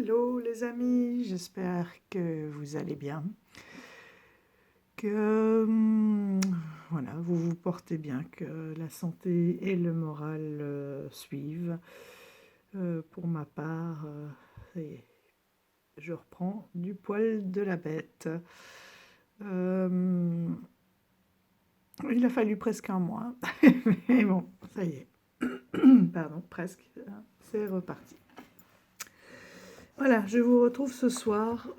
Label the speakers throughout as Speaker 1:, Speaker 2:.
Speaker 1: Hello les amis, j'espère que vous allez bien, que voilà, vous vous portez bien, que la santé et le moral suivent. Pour ma part, ça y est, je reprends du poil de la bête. Il a fallu presque un mois, mais bon, ça y est, pardon, presque, c'est reparti. Voilà, je vous retrouve ce soir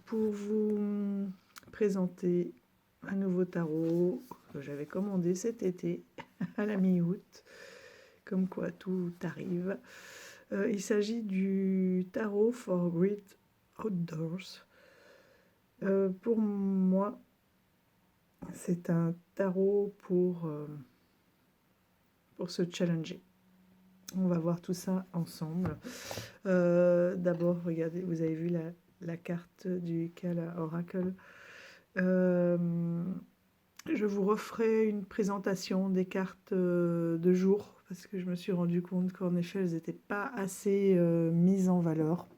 Speaker 1: pour vous présenter un nouveau tarot que j'avais commandé cet été à la mi-août, comme quoi tout arrive. Il s'agit du tarot for Great Outdoors. Pour moi, c'est un tarot pour se challenger. On va voir tout ça ensemble. D'abord, regardez, vous avez vu la carte du Kala Oracle. Je vous referai une présentation des cartes de jour, parce que je me suis rendu compte qu'en effet, elles n'étaient pas assez mises en valeur.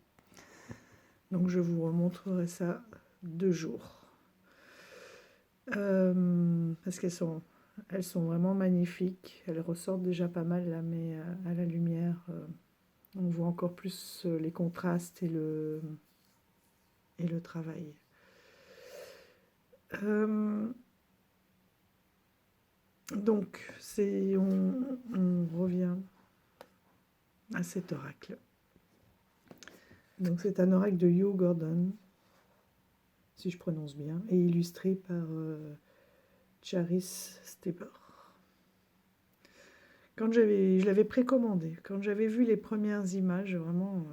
Speaker 1: Donc, je vous remontrerai ça de jour. Parce qu'elles sont vraiment magnifiques. Elles ressortent déjà pas mal là, mais à la lumière, on voit encore plus les contrastes et le travail. Donc, on revient à cet oracle. Donc, c'est un oracle de Hugh Gordon, si je prononce bien, et illustré par Charis Stepper. Je l'avais précommandé, quand j'avais vu les premières images, vraiment,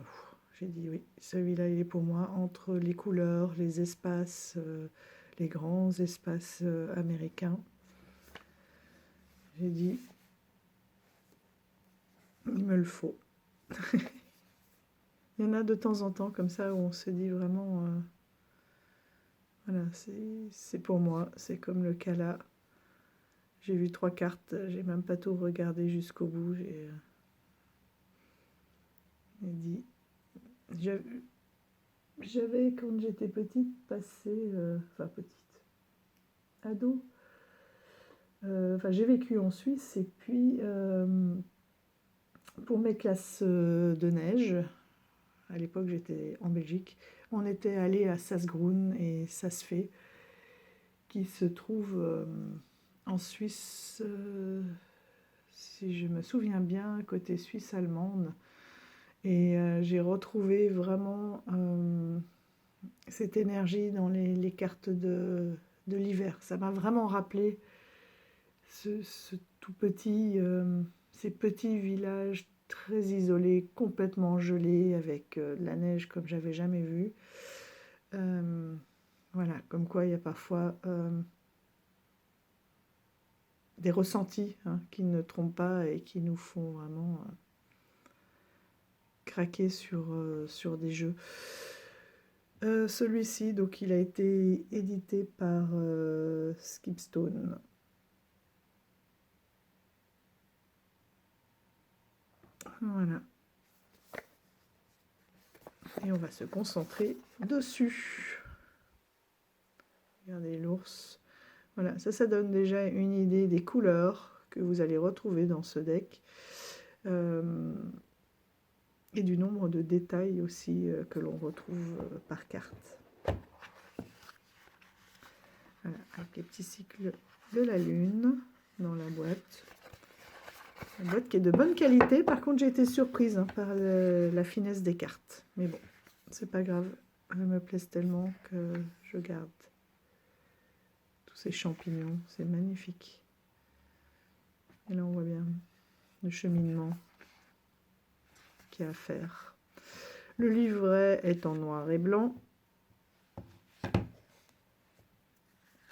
Speaker 1: j'ai dit oui, celui-là, il est pour moi, entre les couleurs, les espaces, les grands espaces américains. J'ai dit, il me le faut. Il y en a de temps en temps comme ça où on se dit vraiment, voilà, c'est pour moi, c'est comme le Kala. J'ai vu 3 cartes, j'ai même pas tout regardé jusqu'au bout. J'ai dit, j'avais quand j'étais petite passé, enfin petite, ado, enfin j'ai vécu en Suisse et puis pour mes classes de neige, à l'époque j'étais en Belgique, on était allé à Sasgrun et Sasfee, qui se trouve en Suisse, si je me souviens bien, côté Suisse allemande. Et j'ai retrouvé vraiment cette énergie dans les cartes de l'hiver. Ça m'a vraiment rappelé ce tout petit, ces petits villages très isolés, complètement gelés, avec de la neige comme j'avais jamais vu. Voilà, comme quoi il y a parfois des ressentis qui ne trompent pas et qui nous font vraiment craquer sur des jeux. Celui-ci, donc, il a été édité par Skipstone. Voilà. Et on va se concentrer dessus. Regardez l'ours. Voilà, ça donne déjà une idée des couleurs que vous allez retrouver dans ce deck. Et du nombre de détails aussi que l'on retrouve par carte. Voilà, avec les petits cycles de la lune dans la boîte. Une boîte qui est de bonne qualité. Par contre, j'ai été surprise par la finesse des cartes. Mais bon, c'est pas grave. Elles me plaisent tellement que je garde. Tous ces champignons, c'est magnifique. Et là, on voit bien le cheminement qu'il y a à faire. Le livret est en noir et blanc.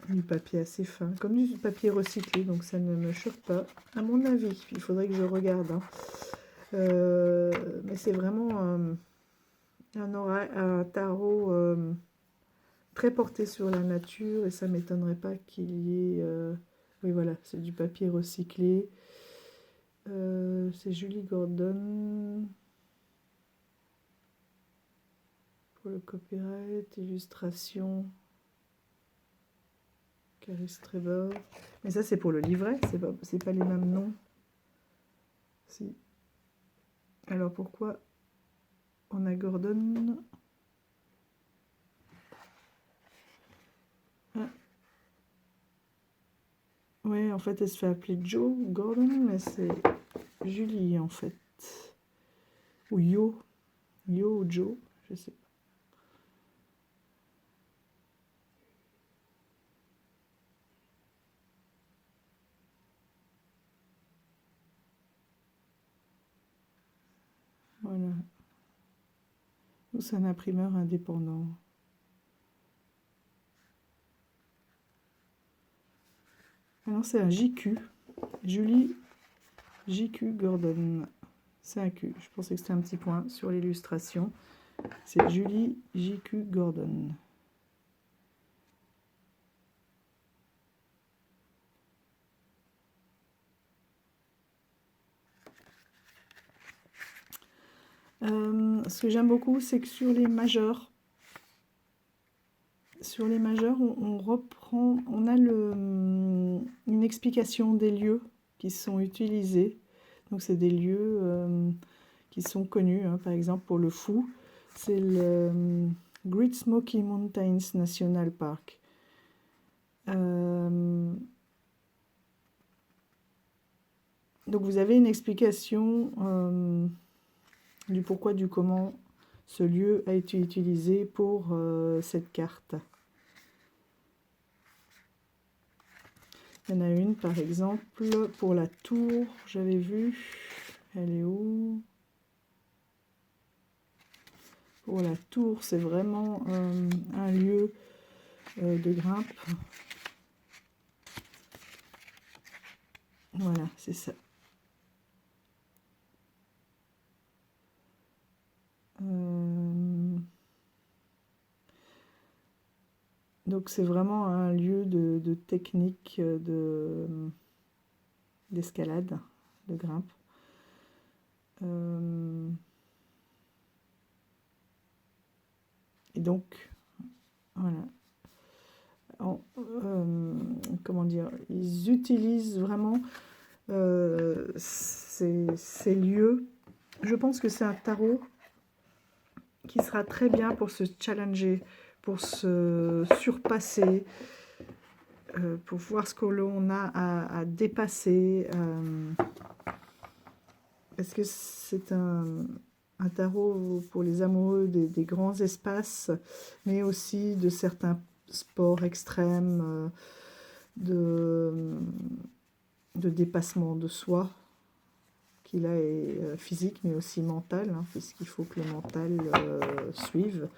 Speaker 1: Du papier assez fin, comme du papier recyclé, donc ça ne me choque pas. À mon avis, il faudrait que je regarde. Mais c'est vraiment un tarot très porté sur la nature et ça ne m'étonnerait pas qu'il y ait... oui, voilà, c'est du papier recyclé. C'est Julie Gordon. pour le copyright, illustration, Caris Trevor. Mais ça, c'est pour le livret, c'est pas les mêmes noms. Si. Alors pourquoi on a Gordon? Ah. Ouais, en fait, elle se fait appeler Joe Gordon, mais c'est Julie, en fait. Ou Yo. Yo ou Joe, je sais pas. Voilà. Ou c'est un imprimeur indépendant. Alors c'est un JQ. Julie JQ Gordon. C'est un Q. Je pensais que c'était un petit point sur l'illustration. C'est Julie JQ Gordon. Ce que j'aime beaucoup, c'est que sur les majeurs, on reprend, on a une explication des lieux qui sont utilisés. Donc c'est des lieux qui sont connus, hein. Par exemple pour le fou, c'est le Great Smoky Mountains National Park. Donc vous avez une explication du pourquoi, du comment ce lieu a été utilisé pour cette carte. Il y en a une par exemple pour la tour, j'avais vu, elle est où? Pour la tour, c'est vraiment un lieu de grimpe. Voilà, c'est ça. Donc c'est vraiment un lieu de technique d'escalade, de grimpe. Et donc, voilà. Comment dire, ils utilisent vraiment ces lieux. Je pense que c'est un tarot qui sera très bien pour se challenger, pour se surpasser, pour voir ce que l'on a à dépasser. Parce que c'est un tarot pour les amoureux des grands espaces, mais aussi de certains sports extrêmes, de dépassement de soi, qui là est physique, mais aussi mental, hein, puisqu'il faut que le mental suive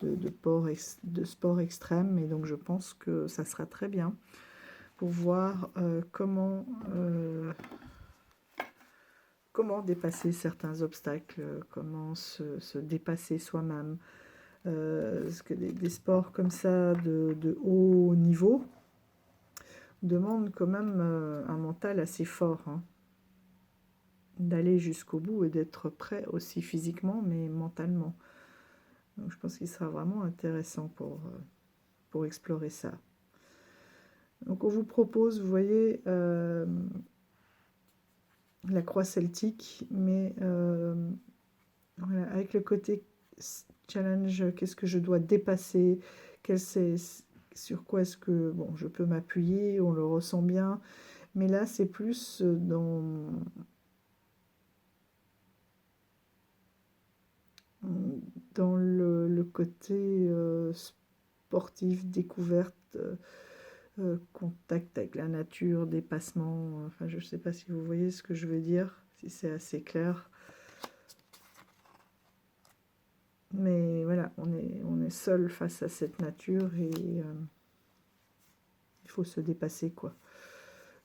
Speaker 1: de sport extrême. Et donc je pense que ça sera très bien pour voir comment dépasser certains obstacles, comment se dépasser soi-même. Parce que des sports comme ça de haut niveau demandent quand même un mental assez fort, hein, d'aller jusqu'au bout et d'être prêt aussi physiquement mais mentalement. Donc je pense qu'il sera vraiment intéressant pour explorer ça. Donc on vous propose, vous voyez, la croix celtique, mais voilà, avec le côté challenge, qu'est-ce que je dois dépasser, sur quoi est-ce que je peux m'appuyer, on le ressent bien, mais là c'est plus dans le côté sportif, découverte, contact avec la nature, dépassement. Enfin, je ne sais pas si vous voyez ce que je veux dire, si c'est assez clair. Mais voilà, on est seul face à cette nature et il faut se dépasser, quoi.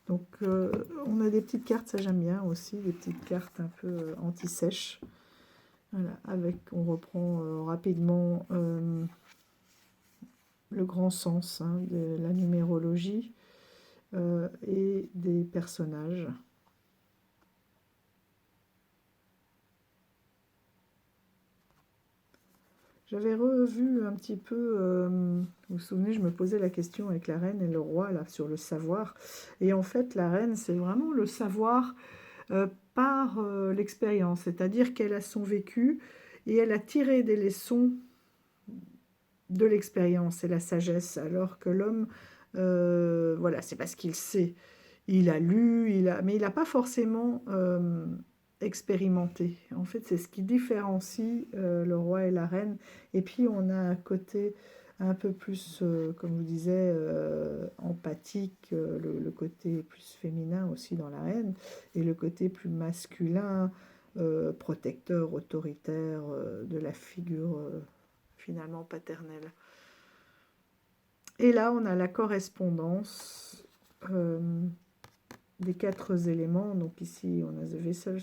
Speaker 1: Donc, on a des petites cartes, ça j'aime bien aussi, des petites cartes un peu anti-sèches. Voilà, on reprend rapidement le grand sens, hein, de la numérologie et des personnages. J'avais revu un petit peu, vous vous souvenez, je me posais la question avec la reine et le roi, là, sur le savoir. Et en fait, la reine, c'est vraiment le savoir par l'expérience, c'est-à-dire qu'elle a son vécu et elle a tiré des leçons de l'expérience et la sagesse, alors que l'homme, voilà, c'est parce qu'il sait. Il a lu, mais il n'a pas forcément expérimenté. En fait, c'est ce qui différencie le roi et la reine. Et puis, on a un côté un peu plus, comme je vous disais, empathique, le côté plus féminin aussi dans la reine, et le côté plus masculin, protecteur, autoritaire de la figure finalement paternelle. Et là, on a la correspondance des 4 éléments. Donc ici, on a the vessels,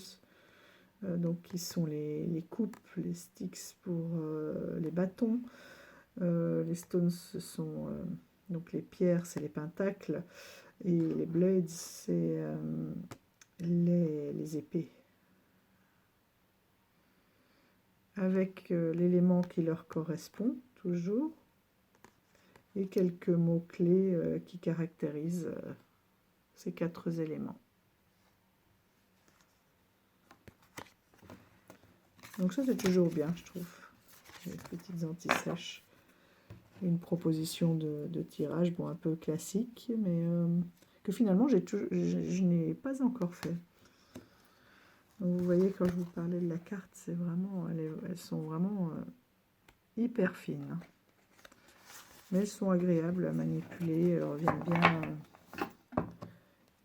Speaker 1: donc qui sont les coupes, les sticks pour les bâtons. Les stones, ce sont donc les pierres, c'est les pentacles. Et les blades, c'est les épées. Avec l'élément qui leur correspond, toujours. Et quelques mots-clés qui caractérisent ces 4 éléments. Donc ça, c'est toujours bien, je trouve. Les petites anti-sèches. Une proposition de tirage, bon, un peu classique, mais que finalement, je n'ai pas encore fait. Donc, vous voyez, quand je vous parlais de la carte, c'est vraiment, elles sont vraiment hyper fines. Mais elles sont agréables à manipuler, elles reviennent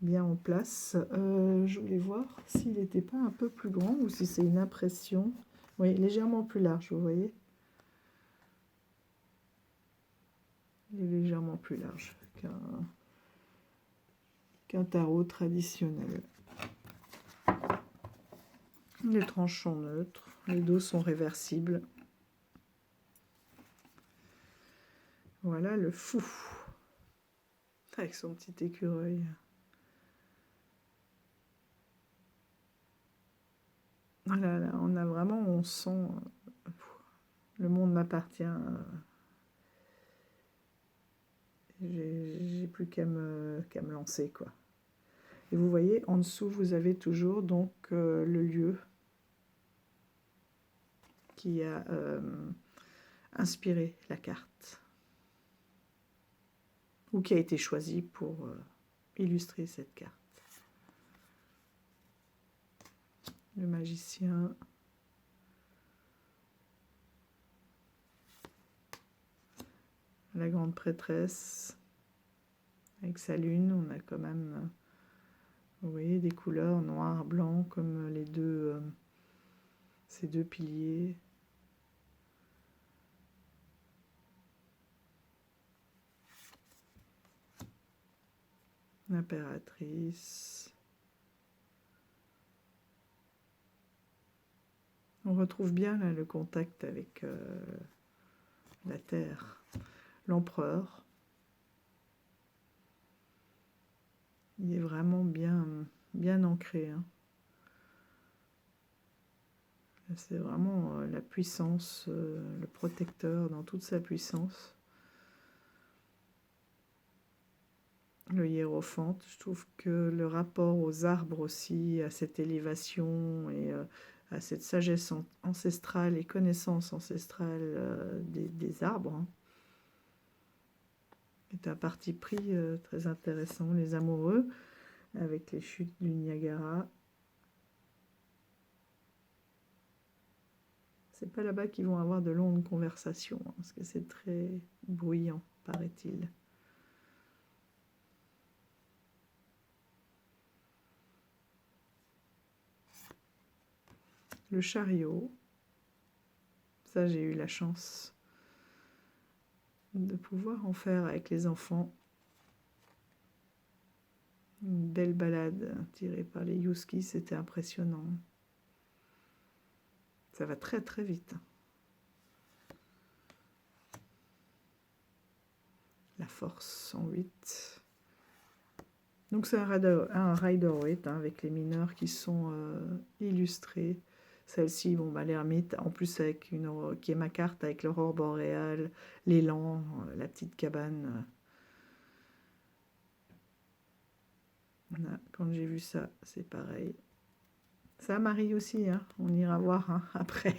Speaker 1: bien en place. Je voulais voir s'il n'était pas un peu plus grand ou si c'est une impression. Oui, légèrement plus large, vous voyez. Il est légèrement plus large qu'un tarot traditionnel. Les tranches sont neutres, les dos sont réversibles. Voilà le fou, avec son petit écureuil. Voilà, là, on a vraiment, on sent, le monde m'appartient. J'ai plus qu'à me lancer, quoi. Et vous voyez, en dessous, vous avez toujours donc le lieu qui a inspiré la carte, ou qui a été choisi pour illustrer cette carte. Le magicien. La grande prêtresse. Avec sa lune, on a quand même, vous voyez, des couleurs noir, blanc, comme ces 2 piliers. L'impératrice. On retrouve bien là le contact avec la terre. L'empereur. Il est vraiment bien ancré. Hein. C'est vraiment la puissance, le protecteur dans toute sa puissance. Le hiérophante, je trouve que le rapport aux arbres aussi, à cette élévation et à cette sagesse ancestrale et connaissance ancestrale des arbres, hein, est un parti pris très intéressant. Les amoureux, avec les chutes du Niagara. C'est pas là-bas qu'ils vont avoir de longues conversations, hein, parce que c'est très bruyant, paraît-il. Le chariot, ça j'ai eu la chance de pouvoir en faire avec les enfants. Une belle balade tirée par les Youski, c'était impressionnant. Ça va très très vite. La force en 8. Donc c'est un Rider-Waite hein, avec les mineurs qui sont illustrés. Celle-ci, bon, bah, l'ermite, en plus avec qui est ma carte avec l'aurore boréale, l'élan, la petite cabane. Voilà, quand j'ai vu ça, c'est pareil. Ça, Marie aussi, hein, on ira voir hein, après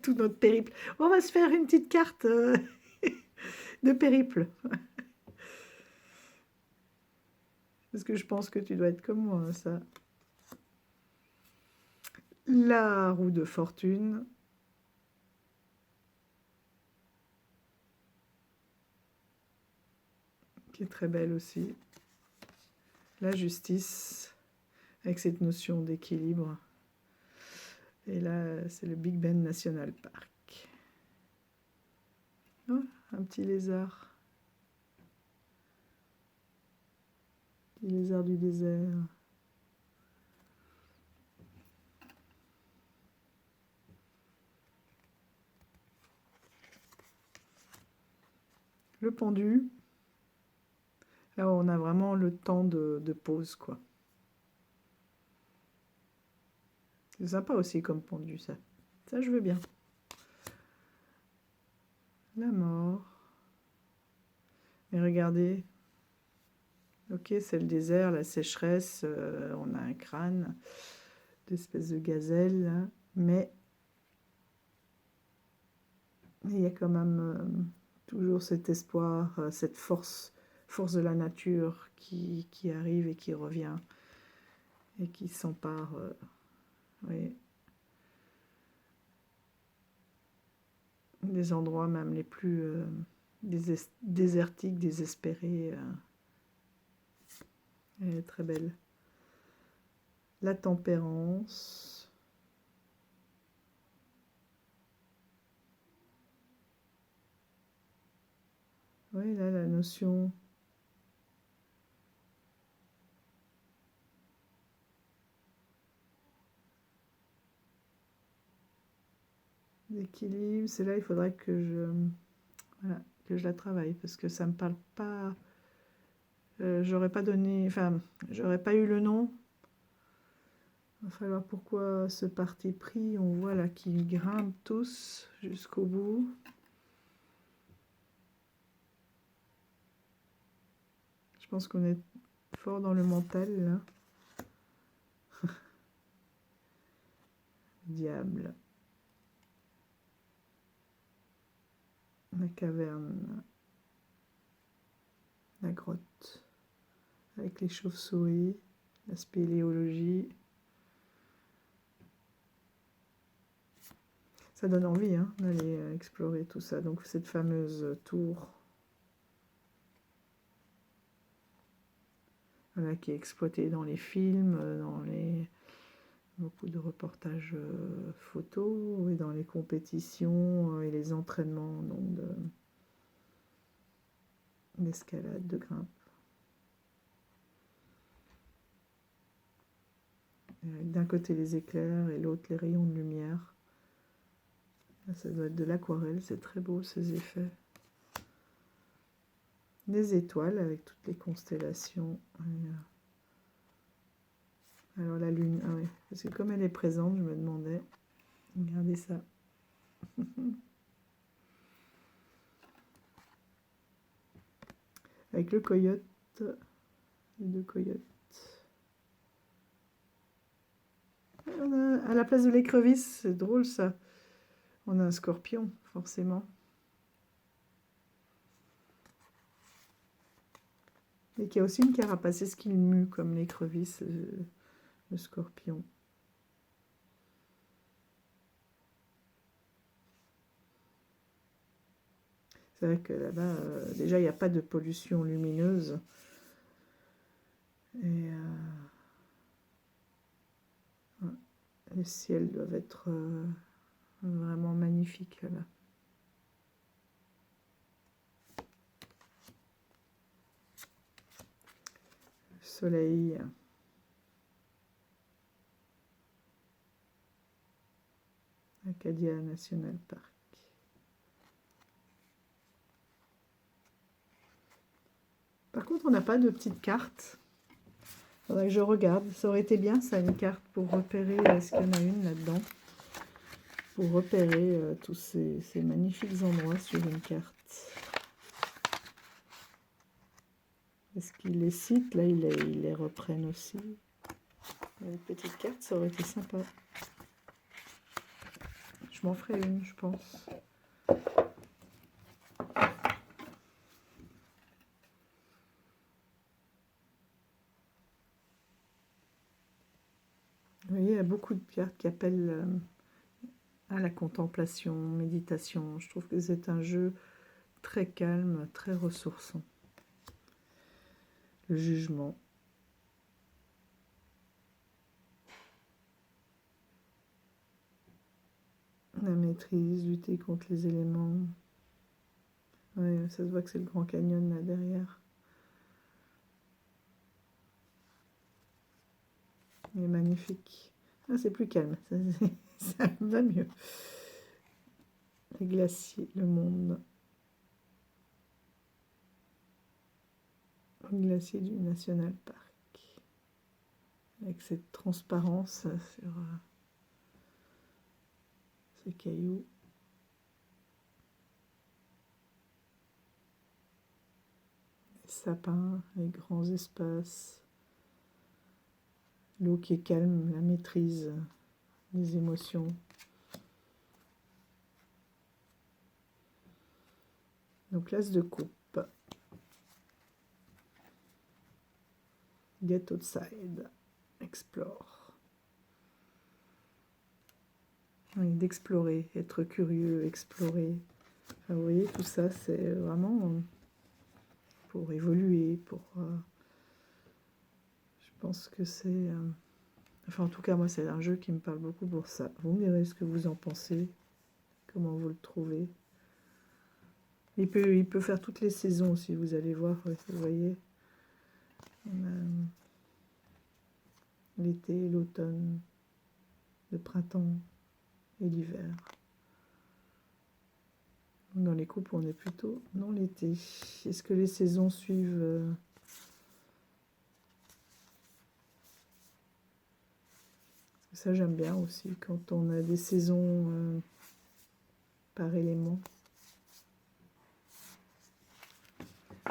Speaker 1: tout notre périple. On va se faire une petite carte de périple. Parce que je pense que tu dois être comme moi, hein, ça. La roue de fortune. Qui est très belle aussi. La justice, avec cette notion d'équilibre. Et là, c'est le Big Ben National Park. Oh, un petit lézard. Petit lézard du désert. Le pendu. Là, on a vraiment le temps de pause, quoi. C'est sympa aussi comme pendu, ça. Ça, je veux bien. La mort. Mais regardez. Ok, c'est le désert, la sécheresse. On a un crâne d'espèce de gazelle, là. Mais il y a quand même toujours cet espoir, cette force de la nature qui arrive et qui revient et qui s'empare. Oui. Des endroits même les plus désertiques, désespérés. Elle est très belle. La tempérance. Oui, là, la notion d'équilibre. C'est là, il faudrait que je la travaille parce que ça me parle pas. J'aurais pas donné, enfin, j'aurais pas eu le nom. Il va falloir pourquoi ce parti pris, on voit là qu'ils grimpent tous jusqu'au bout. Je pense qu'on est fort dans le mental là. Diable. La caverne. La grotte. Avec les chauves-souris. La spéléologie. Ça donne envie hein, d'aller explorer tout ça. Donc cette fameuse tour. Voilà, qui est exploitée dans les films, dans beaucoup de reportages photos et dans les compétitions et les entraînements d'escalade, de grimpe. D'un côté les éclairs et l'autre les rayons de lumière. Là, ça doit être de l'aquarelle, c'est très beau ces effets. Des étoiles avec toutes les constellations. Alors la lune, ah oui, parce que comme elle est présente, je me demandais, regardez ça. Avec le coyote, les deux coyotes. À la place de l'écrevisse, c'est drôle ça. On a un scorpion, forcément. Et qui a aussi une carapace, c'est ce qui mue comme l'écrevisse, le scorpion. C'est vrai que là-bas, déjà, il n'y a pas de pollution lumineuse. Et les ciels doivent être vraiment magnifiques là. Le soleil. Acadia National Park. Par contre, on n'a pas de petite carte. Il faudrait que je regarde. Ça aurait été bien, ça, une carte pour repérer est-ce qu'il y en a une là-dedans. pour repérer tous ces magnifiques endroits sur une carte. Est-ce qu'ils les citent? Là, ils les reprennent aussi. Une petite carte, ça aurait été sympa. Je m'en ferai une, je pense. Vous voyez, il y a beaucoup de cartes qui appellent à la contemplation, méditation. Je trouve que c'est un jeu très calme, très ressourçant. Le jugement. La maîtrise, lutter contre les éléments. Ouais, ça se voit que c'est le Grand Canyon là derrière. Il est magnifique. Ah, c'est plus calme, ça va mieux. Les glaciers, le monde. Le glacier du National Park. Avec cette transparence sur ces cailloux. Les sapins, les grands espaces. L'eau qui est calme, la maîtrise des émotions. Donc l'as de coupe. Get outside. Explore. Oui, d'explorer, être curieux, explorer. Enfin, vous voyez, tout ça, c'est vraiment pour évoluer, pour... je pense que c'est... enfin, en tout cas, moi, c'est un jeu qui me parle beaucoup pour ça. Vous me direz ce que vous en pensez, comment vous le trouvez. Il peut faire toutes les saisons aussi, vous allez voir, vous voyez. On a l'été, l'automne, le printemps et l'hiver. Dans les coupes, on est plutôt dans l'été. Est-ce que les saisons suivent ça, j'aime bien aussi, quand on a des saisons par élément.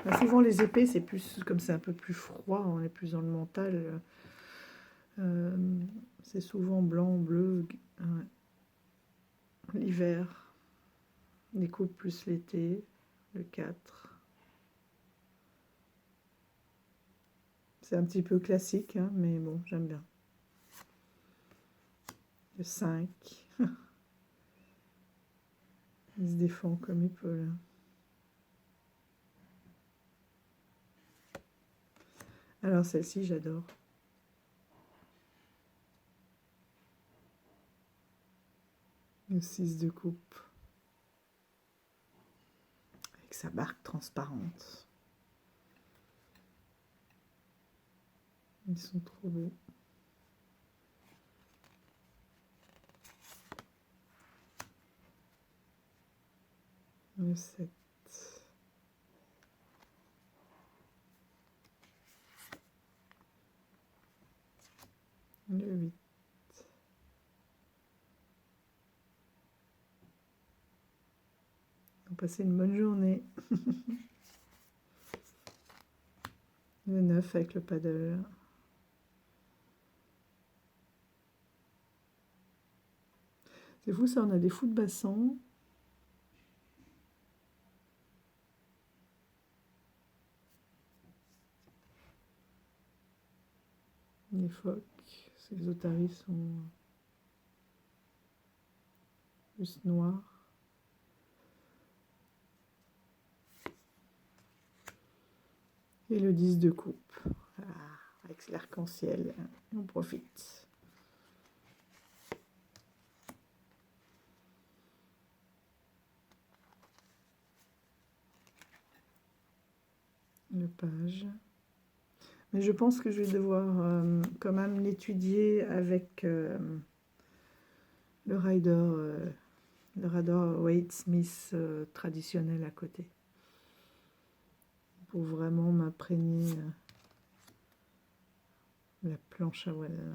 Speaker 1: Ben, souvent, les épées, c'est plus, comme c'est un peu plus froid, on est plus dans le mental. C'est souvent blanc, bleu, l'hiver. Les coupes plus l'été, le 4. C'est un petit peu classique, hein, mais bon, j'aime bien. Le 5. Il se défend comme il peut, là. Alors, celle-ci, j'adore. Le 6 de coupe. Avec sa barque transparente. Ils sont trop beaux. Le 7. Le 8. On passer une bonne journée. Le 9 avec le paddle. C'est fou ça, on a des fous de bassin. Les phoques, ces otaries sont plus noirs. Et le 10 de coupe. Ah, avec l'arc-en-ciel, on profite. Le page. Mais je pense que je vais devoir quand même l'étudier avec le Rider Waite Smith traditionnel à côté. Pour vraiment m'imprégner la planche à voile.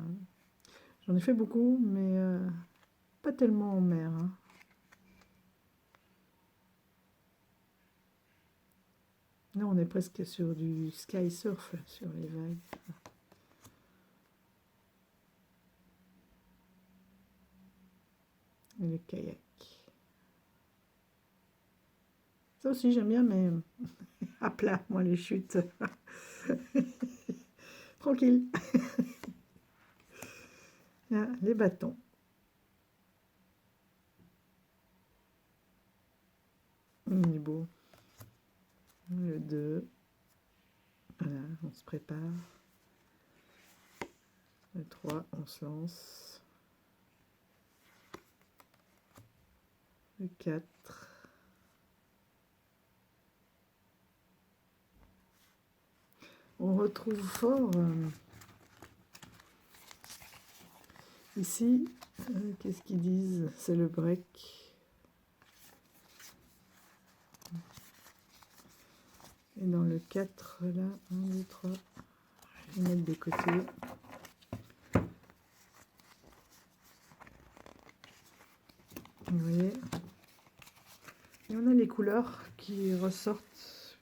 Speaker 1: J'en ai fait beaucoup, mais Pas tellement en mer, hein. Là, on est presque sur du sky surf, sur les vagues. Et le kayak. Ça aussi, j'aime bien, mais à plat, moi, les chutes. Tranquille. Là, les bâtons. Il est beau. Le 2. Voilà, on se prépare. Le 3, on se lance. Le 4. On retrouve fort ici, qu'est-ce qu'ils disent? C'est le break. Et dans le 4, là, 1, 2, 3, je vais mettre de côté. Vous voyez? Et on a les couleurs qui ressortent.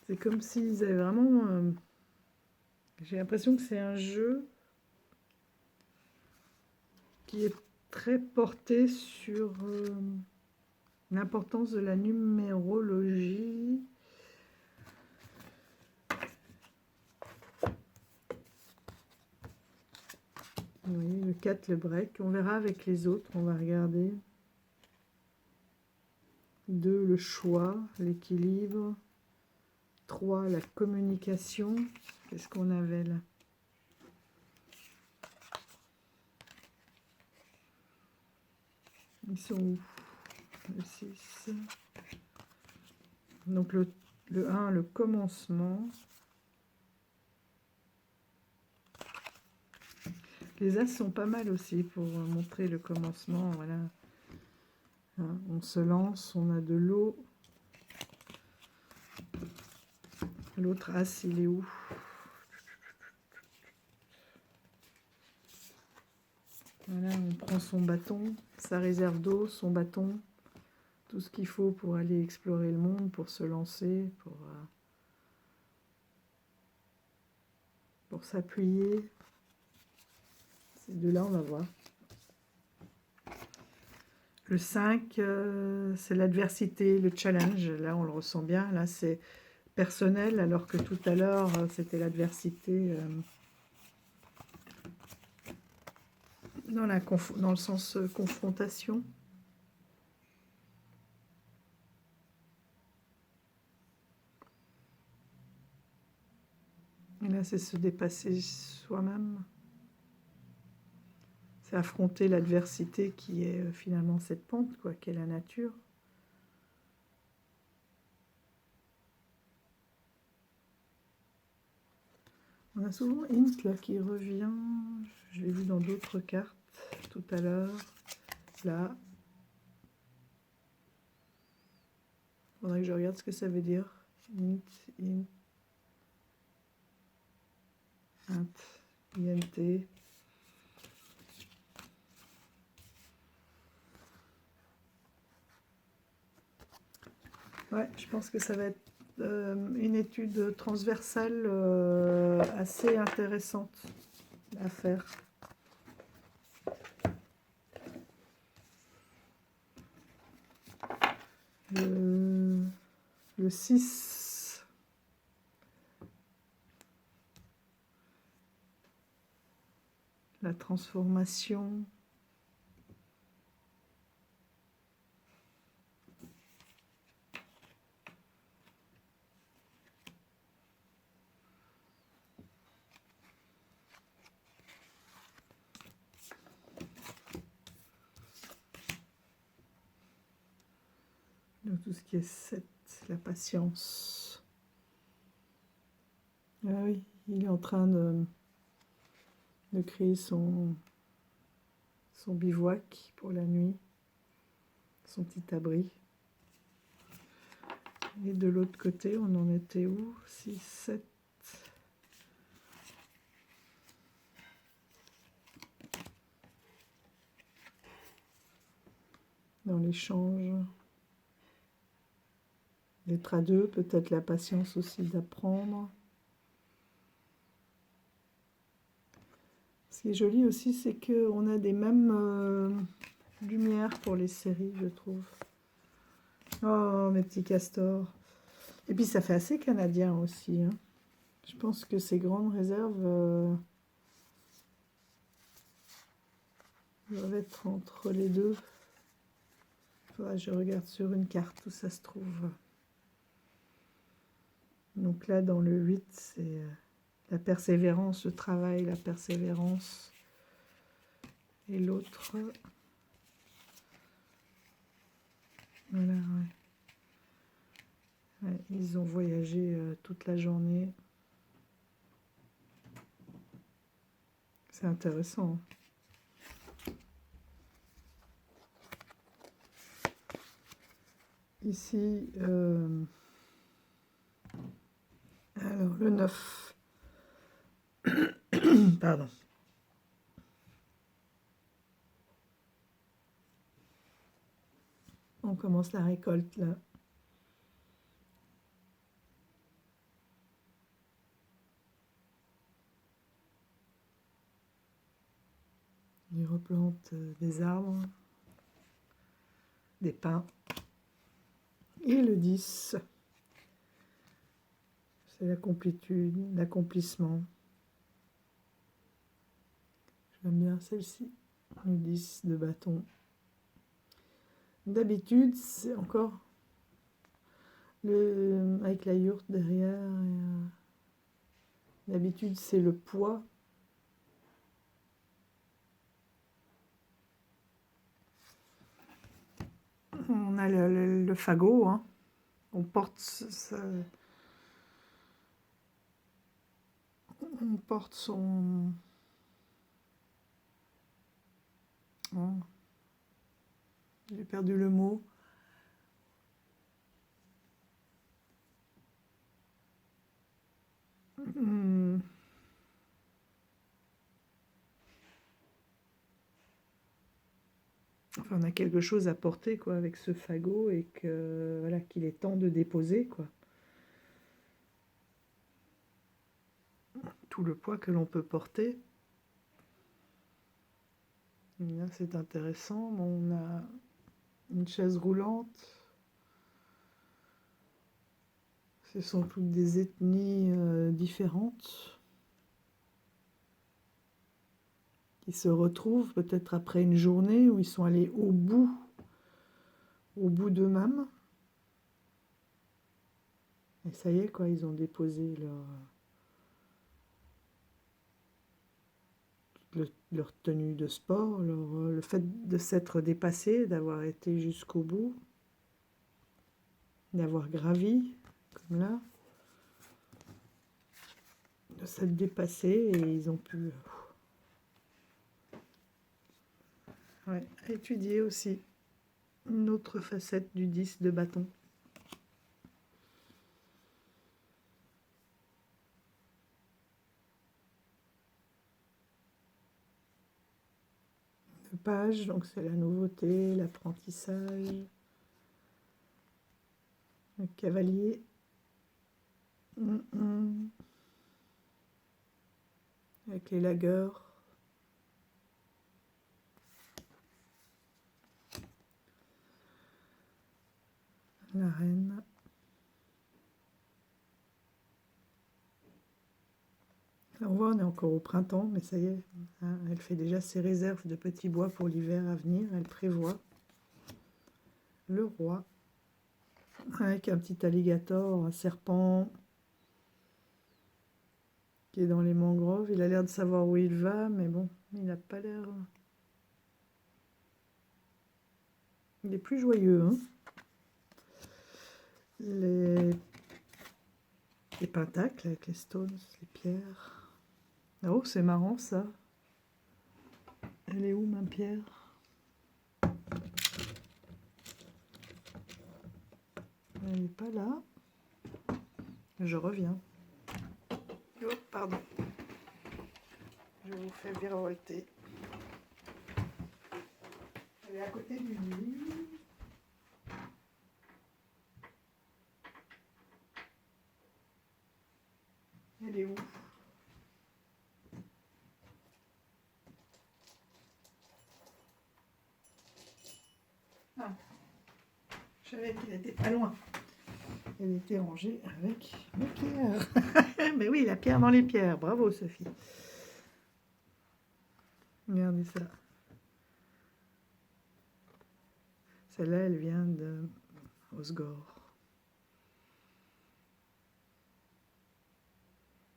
Speaker 1: C'est comme s'ils avaient vraiment... j'ai l'impression que c'est un jeu qui est très porté sur l'importance de la numérologie. Vous voyez, le 4, le break. On verra avec les autres, on va regarder. 2, le choix, l'équilibre. 3, la communication. Qu'est-ce qu'on avait là? Ils sont où? Le 6. Donc le 1, le commencement. Les As sont pas mal aussi pour montrer le commencement. Voilà. Hein, on se lance, on a de l'eau. L'autre As, il est où? Voilà, on prend son bâton, sa réserve d'eau, son bâton, tout ce qu'il faut pour aller explorer le monde, pour se lancer, pour s'appuyer. Ces deux-là, on va voir. Le 5, c'est l'adversité, le challenge. Là, on le ressent bien. Là, c'est personnel, alors que tout à l'heure, c'était l'adversité dans le sens confrontation. Et là, c'est se dépasser soi-même. C'est affronter l'adversité qui est finalement cette pente, quoi, qui est la nature. On a souvent Int là qui revient. Je l'ai vu dans d'autres cartes tout à l'heure. Là. Il faudrait que je regarde ce que ça veut dire. Int, INT. Ouais, je pense que ça va être une étude transversale assez intéressante à faire. Le 6, la transformation. Donc tout ce qui est 7, la patience. Ah oui, il est en train de créer son bivouac pour la nuit, son petit abri. Et de l'autre côté, on en était où? 6, 7. Dans l'échange. D'être à deux, peut-être la patience aussi d'apprendre. Ce qui est joli aussi, c'est qu'on a des mêmes lumières pour les séries, je trouve. Oh, mes petits castors. Et puis ça fait assez canadien aussi, hein. Je pense que ces grandes réserves doivent être entre les deux. Faudra que je regarde sur une carte où ça se trouve. Donc là, dans le 8, c'est la persévérance, le travail, la persévérance. Et l'autre, voilà, ouais. Ouais, ils ont voyagé toute la journée. C'est intéressant. Ici, alors le 9. Pardon. On commence la récolte là. Ils replantent des arbres, des pins. Et le 10, c'est la complétude, l'accomplissement. J'aime bien celle-ci, le 10 de bâton. D'habitude, c'est encore avec la yourte derrière. D'habitude, c'est le poids. On a le fagot, hein. On porte son... Oh, j'ai perdu le mot. Enfin, on a quelque chose à porter quoi, avec ce fagot et que voilà, qu'il est temps de déposer quoi. Tout le poids que l'on peut porter. Là, c'est intéressant. On a une chaise roulante. Ce sont toutes des ethnies différentes qui se retrouvent peut-être après une journée où ils sont allés au bout d'eux-mêmes. Et ça y est, quoi, ils ont déposé leur tenue de sport, le fait de s'être dépassé, d'avoir été jusqu'au bout, d'avoir gravi, comme là, de s'être dépassé et ils ont pu étudier aussi une autre facette du 10 de bâton. Page, donc c'est la nouveauté, l'apprentissage, le cavalier, avec les lagueurs, la reine, là on voit on est encore au printemps, mais ça y est, hein, elle fait déjà ses réserves de petits bois pour l'hiver à venir, elle prévoit. Le roi, avec un petit alligator, un serpent qui est dans les mangroves. Il a l'air de savoir où il va, mais bon, il n'a pas l'air... Il est plus joyeux, hein. Les pentacles avec les stones, les pierres. Oh, c'est marrant ça. Elle est où ma pierre? Elle n'est pas là. Je reviens. Oh, pardon. Je vous fais virevolter. Elle est à côté du lit. Elle est où? Ah, je savais qu'elle n'était pas loin. Elle était rangée avec mes pierres. Mais oui, la pierre dans les pierres. Bravo, Sophie. Regardez ça. Celle-là, elle vient de Osgore.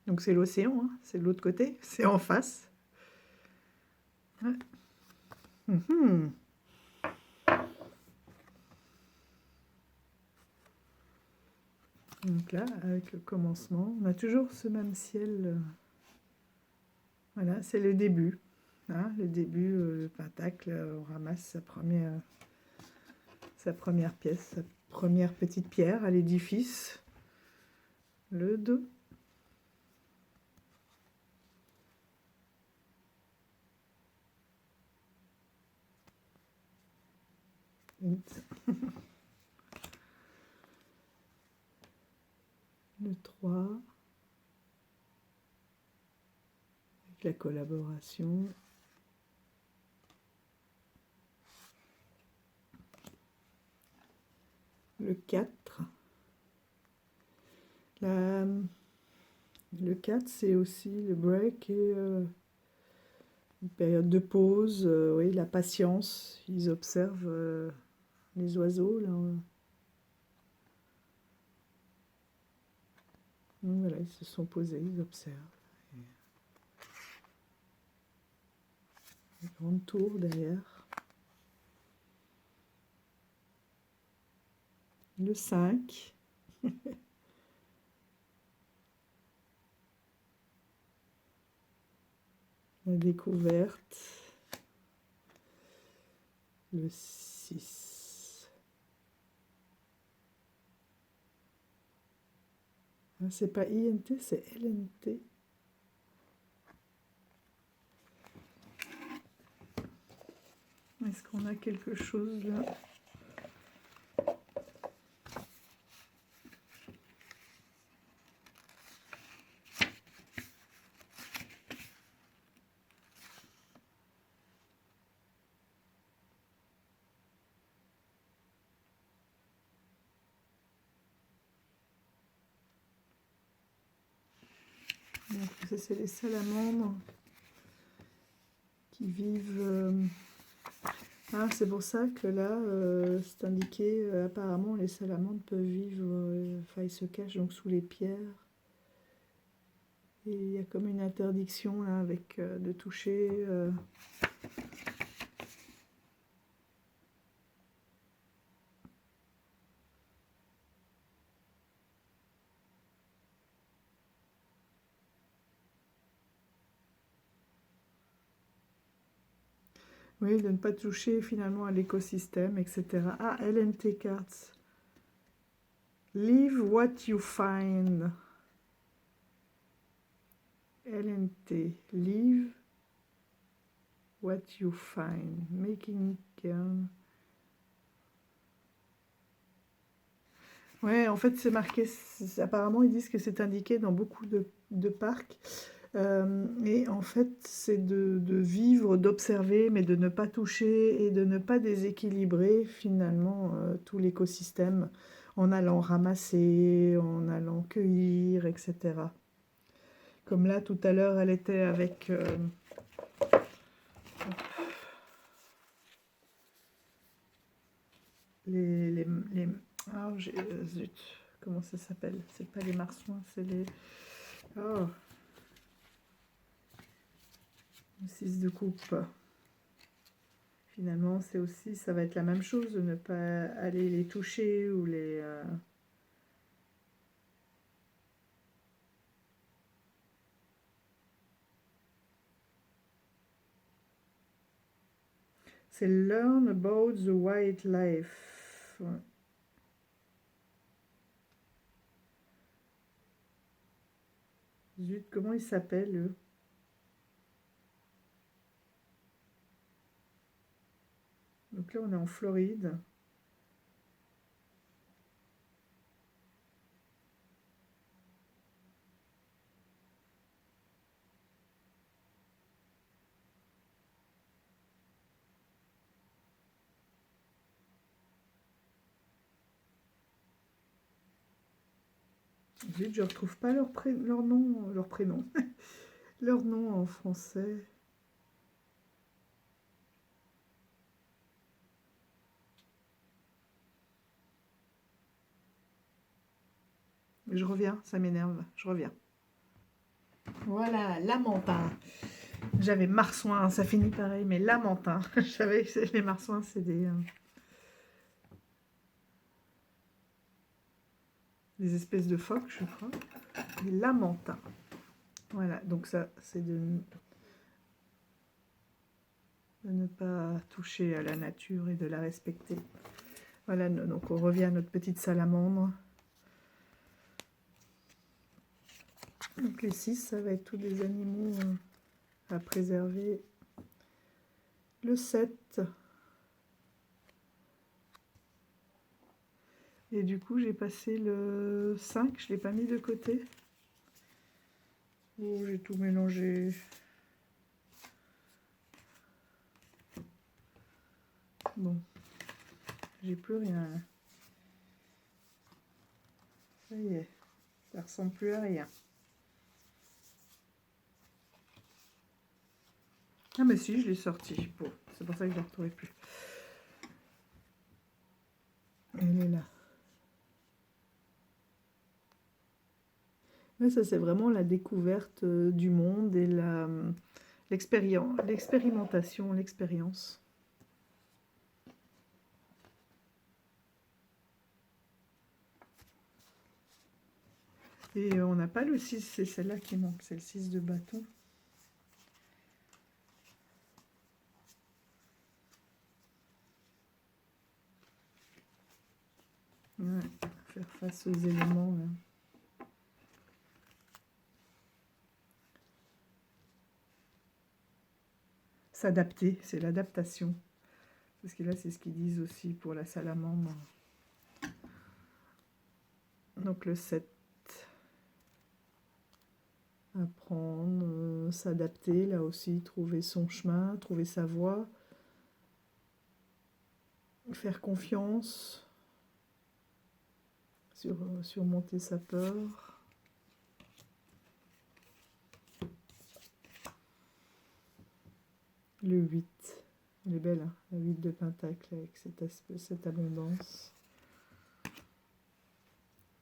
Speaker 1: Donc c'est l'océan, hein. C'est de l'autre côté, c'est en face. Ouais. Donc là, avec le commencement, on a toujours ce même ciel. Voilà, c'est le début. Hein, le début, le pentacle, on ramasse sa première pièce, sa première petite pierre à l'édifice. Le 2. Le 3. Avec la collaboration. Le 4. Le 4, c'est aussi le break et une période de pause. Oui, la patience. Ils observent les oiseaux, là. Donc voilà, ils se sont posés, ils observent. Une grande tour derrière. Le 5. La découverte. Le 6. Ah, c'est pas INT, c'est LNT. Est-ce qu'on a quelque chose là? Donc, ça, c'est les salamandres qui vivent. Ah, c'est pour ça que là, c'est indiqué, apparemment, les salamandres peuvent vivre, enfin, ils se cachent donc sous les pierres. Et il y a comme une interdiction là, avec de toucher. Oui, de ne pas toucher finalement à l'écosystème, etc. Ah, LNT Cards. Leave what you find. LNT. Leave what you find. Making cairn. Ouais, en fait, c'est marqué. Apparemment, ils disent que c'est indiqué dans beaucoup de parcs. Et en fait, c'est de vivre, d'observer, mais de ne pas toucher et de ne pas déséquilibrer finalement tout l'écosystème en allant ramasser, en allant cueillir, etc. Comme là, tout à l'heure, elle était avec les ah, zut, comment ça s'appelle? C'est pas les marsouins, c'est les... Oh, le 6 de coupe. Finalement, c'est aussi, ça va être la même chose, de ne pas aller les toucher ou les... C'est Learn about the wildlife. Ouais. Zut, comment il s'appelle, eux? Donc là, on est en Floride. Zut, je retrouve pas leur nom, leur prénom, leur nom en français. Je reviens, ça m'énerve, je reviens. Voilà, Lamentin. J'avais marsouin, ça finit pareil, mais Lamentin. Je savais que les marsouins, c'est des espèces de phoques, je crois. Des Lamentins. Voilà, donc ça, c'est de ne pas toucher à la nature et de la respecter. Voilà, donc on revient à notre petite salamandre. Donc les 6, ça va être tous des animaux à préserver. Le 7. Et du coup, j'ai passé le 5, je ne l'ai pas mis de côté. Oh, j'ai tout mélangé. Bon, j'ai plus rien. Ça y est, ça ressemble plus à rien. Ah mais si, je l'ai sorti. Bon, c'est pour ça que je ne la retrouvais plus. Elle est là. Mais ça, c'est vraiment la découverte du monde et l'expérimentation, l'expérience. Et on n'a pas le 6, c'est celle-là qui manque, c'est le 6 de bâton. Ouais, faire face aux éléments. Là. S'adapter, c'est l'adaptation. Parce que là, c'est ce qu'ils disent aussi pour la salamandre. Donc le 7. Apprendre, s'adapter, là aussi, trouver son chemin, trouver sa voie. Faire confiance. Surmonter sa peur. Le 8. Elle est belle, hein, la 8 de pentacle avec cette abondance.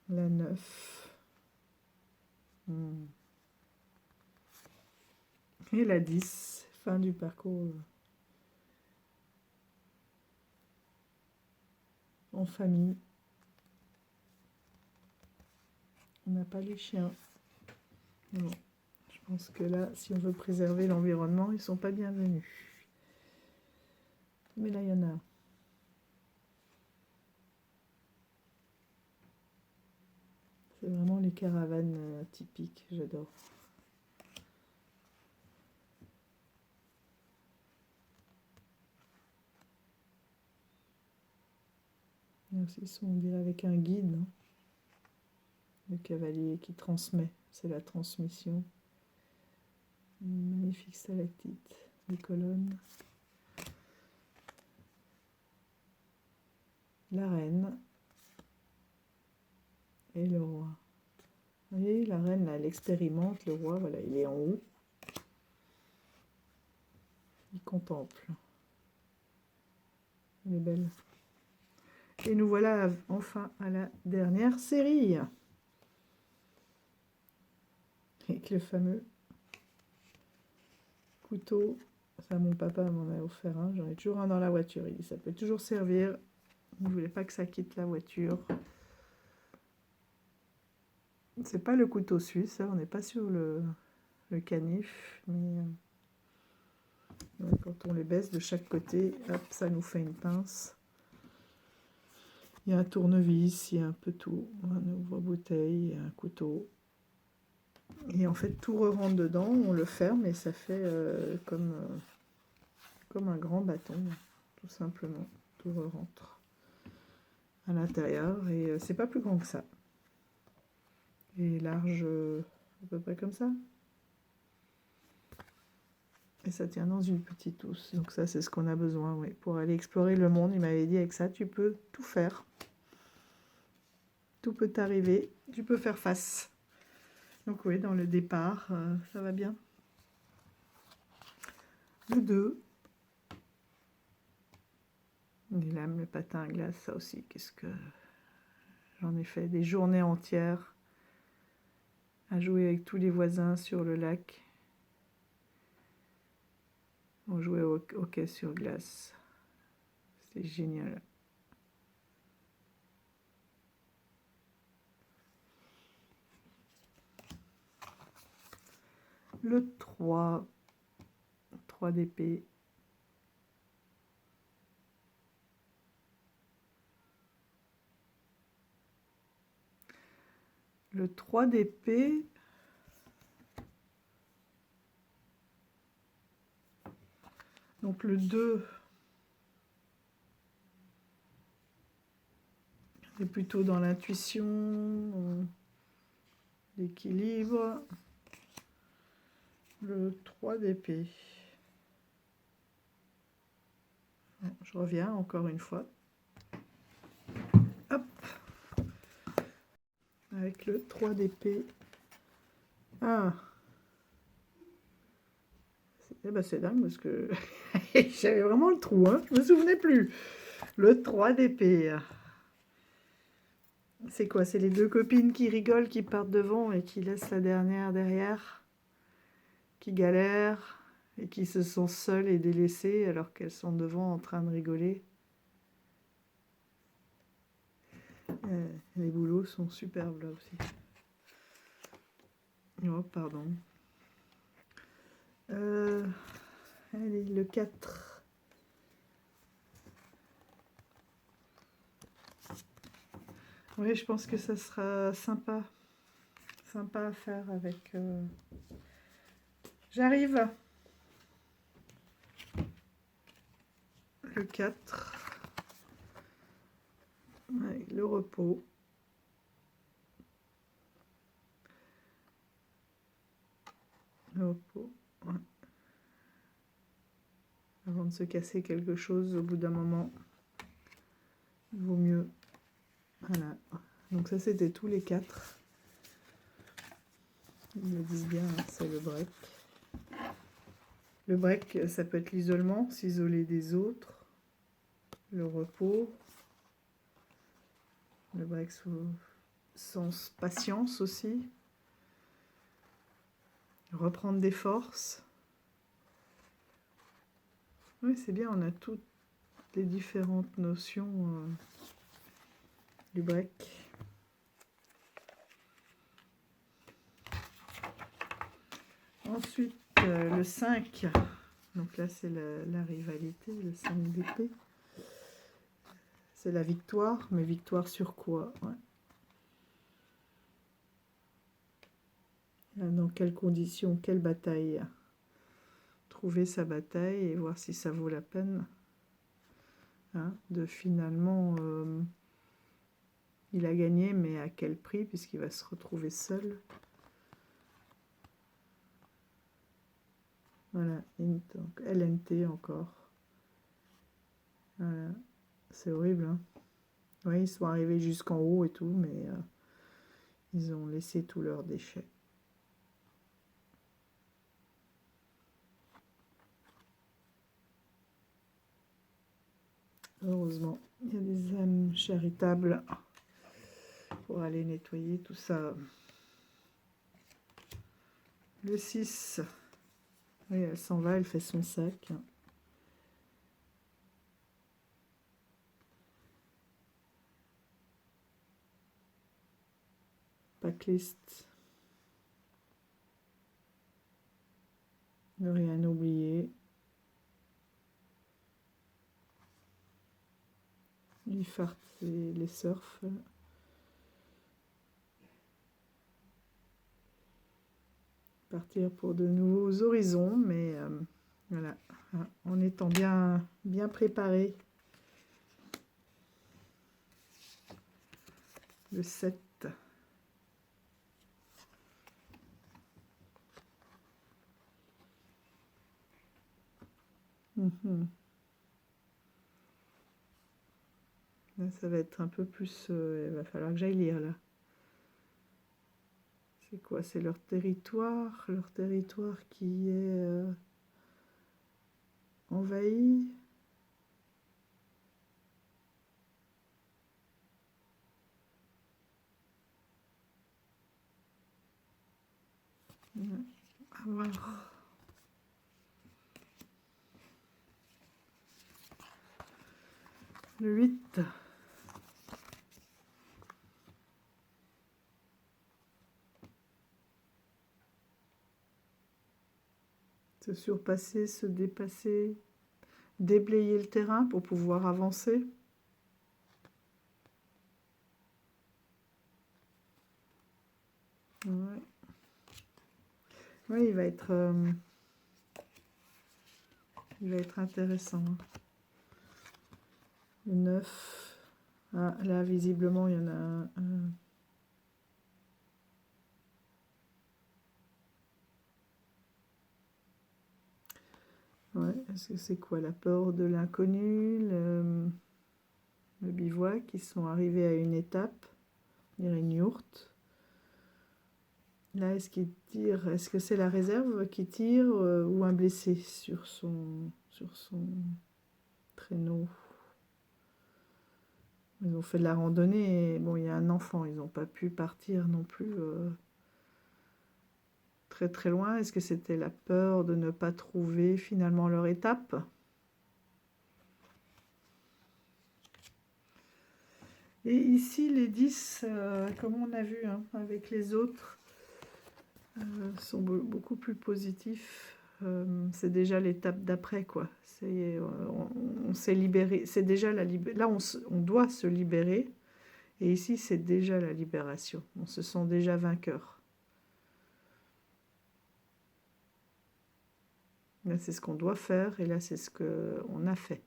Speaker 1: La 9. Et la 10, fin du parcours en famille. On n'a pas les chiens. Bon, je pense que là, si on veut préserver l'environnement, ils ne sont pas bienvenus. Mais là, il y en a. C'est vraiment les caravanes typiques, j'adore. Ils sont, on dirait, avec un guide. Hein. Le cavalier qui transmet, c'est la transmission. Une magnifique stalactite, des colonnes. La reine et le roi. Vous voyez, la reine, là, elle expérimente, le roi, voilà, il est en haut. Il contemple. Elle est belle. Et nous voilà enfin à la dernière série. Avec le fameux couteau. Ça, mon papa m'en a offert un. J'en ai toujours un dans la voiture. Il dit, ça peut toujours servir. Il ne voulait pas que ça quitte la voiture. C'est pas le couteau suisse, hein, on n'est pas sur le canif, mais quand on les baisse de chaque côté, hop, ça nous fait une pince. Il y a un tournevis, il y a un peu tout, un ouvre-bouteille, un couteau. Et en fait, tout rentre dedans, on le ferme et ça fait comme un grand bâton, tout simplement. Tout rentre à l'intérieur et c'est pas plus grand que ça. Et large à peu près comme ça. Et ça tient dans une petite housse. Donc ça, c'est ce qu'on a besoin, oui. Pour aller explorer le monde, il m'avait dit, avec ça, tu peux tout faire. Tout peut t'arriver. Tu peux faire face. Donc oui, dans le départ, ça va bien. Le 2. Les lames, le patin à glace, ça aussi, qu'est-ce que... J'en ai fait des journées entières à jouer avec tous les voisins sur le lac. On jouait au hockey sur glace. C'était génial. Le 3. 3 d'épée. Le 3 d'épée, donc le 2, est plutôt dans l'intuition, l'équilibre. Le 3 d'épée. Je reviens encore une fois. Hop. Avec le 3 d'épée. Ah. Eh ben c'est dingue parce que j'avais vraiment le trou, hein. Je me souvenais plus. Le 3 d'épée. C'est quoi? C'est les deux copines qui rigolent, qui partent devant et qui laissent la dernière derrière, qui galèrent et qui se sentent seules et délaissées alors qu'elles sont devant en train de rigoler. Les boulots sont superbes là aussi. Oh, pardon. Allez, le 4. Oui, je pense que ça sera sympa. Sympa à faire avec... J'arrive. Le 4. Avec le repos. Le repos. Ouais. Avant de se casser quelque chose, au bout d'un moment, il vaut mieux. Voilà. Donc ça, c'était tous les 4. Ils le disent bien, hein, c'est le break. Le break, ça peut être l'isolement, s'isoler des autres. Le repos. Le break sans patience aussi. Reprendre des forces. Oui, c'est bien, on a toutes les différentes notions du break. Ensuite, le 5. Donc là, c'est la rivalité, le 5 d'épée. C'est la victoire, mais victoire sur quoi? Ouais. Dans quelles conditions, quelle bataille? Trouver sa bataille et voir si ça vaut la peine, hein, de finalement... il a gagné, mais à quel prix, puisqu'il va se retrouver seul. Voilà, donc LNT encore. Voilà. C'est horrible, hein. Oui, ils sont arrivés jusqu'en haut et tout, mais ils ont laissé tous leurs déchets. Heureusement, il y a des âmes charitables pour aller nettoyer tout ça. Le 6. Oui, elle s'en va, elle fait son sac. Packlist. Ne rien oublier. Les farts et les surfs. partir pour de nouveaux horizons, mais voilà, en étant bien préparé. Le 7. Là, ça va être un peu plus... il va falloir que j'aille lire, là. C'est quoi? C'est leur territoire qui est envahi. À voir. Le 8. Se surpasser, se dépasser, déblayer le terrain pour pouvoir avancer. Ouais. Oui, il va être intéressant. Le 9. Ah, là, visiblement, il y en a un. Ouais, est-ce que c'est quoi? La peur de l'inconnu, le bivouac, ils sont arrivés à une étape, on dirait une yourte. Là, est-ce qu'il tire? Est-ce que c'est la réserve qui tire ou un blessé sur son traîneau? Ils ont fait de la randonnée et bon, il y a un enfant, ils n'ont pas pu partir non plus très très loin. Est-ce que c'était la peur de ne pas trouver finalement leur étape? Et ici, les 10, comme on a vu avec les autres, sont beaucoup plus positifs. C'est déjà l'étape d'après, quoi. On s'est libéré. C'est déjà la là, on doit se libérer. Et ici, c'est déjà la libération. On se sent déjà vainqueur. Là, c'est ce qu'on doit faire. Et là, c'est ce qu'on a fait.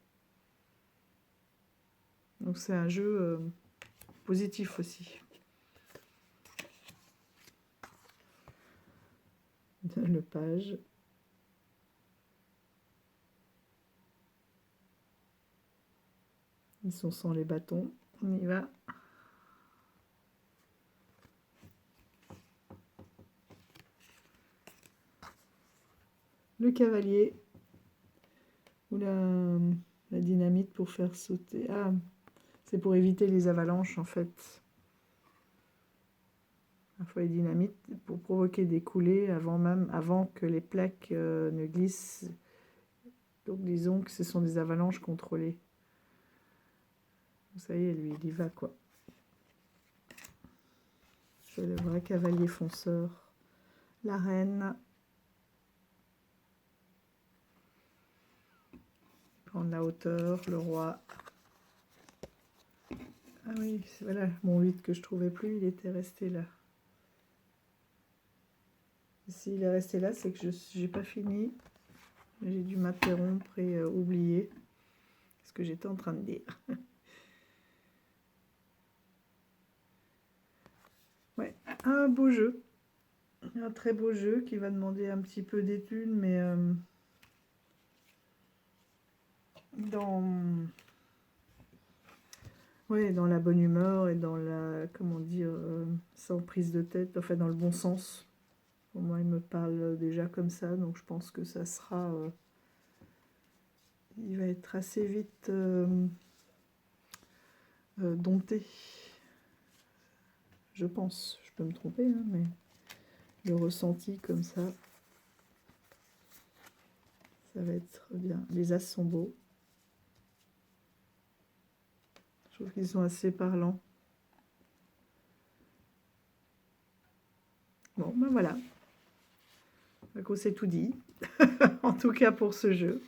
Speaker 1: Donc, c'est un jeu positif aussi. Le page. Ils sont sans les bâtons. On y va. Le cavalier. Ou la dynamite pour faire sauter. Ah, c'est pour éviter les avalanches en fait. Parfois les dynamites pour provoquer des coulées avant que les plaques ne glissent. Donc disons que ce sont des avalanches contrôlées. Ça y est, lui, il y va quoi. C'est le vrai cavalier fonceur. La reine. Prendre la hauteur, le roi. Ah oui, voilà, mon 8 que je trouvais plus, il était resté là. S'il est resté là, c'est que je n'ai pas fini. J'ai dû m'interrompre et oublier ce que j'étais en train de dire. Ouais, un beau jeu. Un très beau jeu qui va demander un petit peu d'études, mais dans la bonne humeur et dans la, comment dire, sans prise de tête, enfin dans le bon sens. Pour moi, il me parle déjà comme ça, donc je pense que ça sera... il va être assez vite dompté. Je pense, je peux me tromper, hein, mais le ressenti comme ça, ça va être bien. Les as sont beaux. Je trouve qu'ils sont assez parlants. Bon, ben voilà. Donc, c'est tout dit. En tout cas pour ce jeu.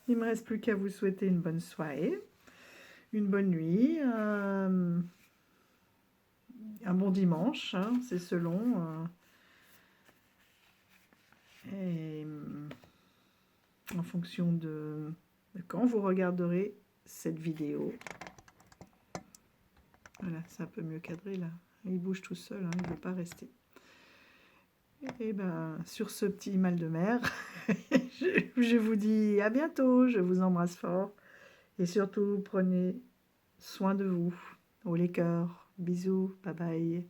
Speaker 1: Il ne me reste plus qu'à vous souhaiter une bonne soirée, une bonne nuit, un bon dimanche. Hein, c'est selon. Et en fonction de quand vous regarderez cette vidéo, voilà, c'est un peu mieux cadré là, il bouge tout seul, hein, il ne veut pas rester. Et ben sur ce petit mal de mer, je vous dis à bientôt, je vous embrasse fort et surtout prenez soin de vous. Haut les cœurs, bisous, bye bye.